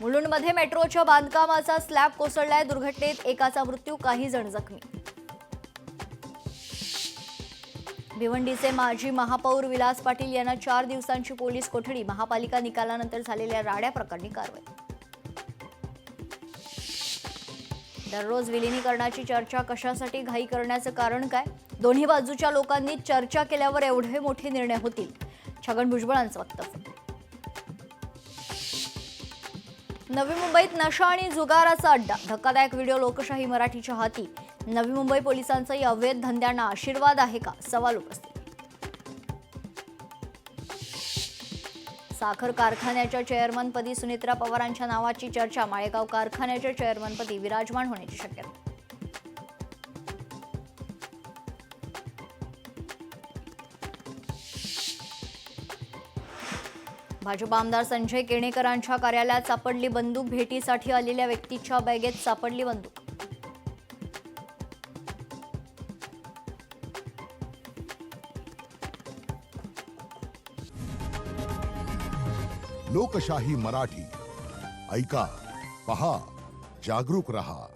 मुलुंडमध्ये मेट्रोच्या बांधकामाचा स्लॅब कोसळलाय. दुर्घटनेत एकाचा मृत्यू, काही जण जखमी. भिवंडीचे माजी महापौर विलास पाटील यांना 4 दिवसांची पोलीस कोठडी. महापालिका निकालानंतर झालेल्या राड्या प्रकरणी कारवाई. दररोज विलिनीकरणाची चर्चा कशासाठी घाई करण्याचं कारण काय? दोन्ही बाजूच्या लोकांनी चर्चा केल्यावर एवढे मोठे निर्णय होतील. छगन भुजबळांचं वक्तव्य. नवी मुंबईत नशा आणि जुगाराचा अड्डा. धक्कादायक व्हिडिओ लोकशाही मराठीच्या हाती. नवी मुंबई पोलिसांचाही अवैध धंद्यांना आशीर्वाद आहे का? सवाल उपस्थित. साखर कारखान्याच्या चेअरमनपदी सुनेत्रा पवारांच्या नावाची चर्चा. माळेगाव कारखान्याच्या चेअरमनपदी विराजमान होण्याची शक्यता. भाजप आमदार संजय केणेकरांच्या कार्यालयात सापडली बंदूक. भेटीसाठी आलेल्या व्यक्तीच्या बॅगेत सापडली बंदूक. लोकशाही मराठी ऐका, पहा, जागरूक रहा.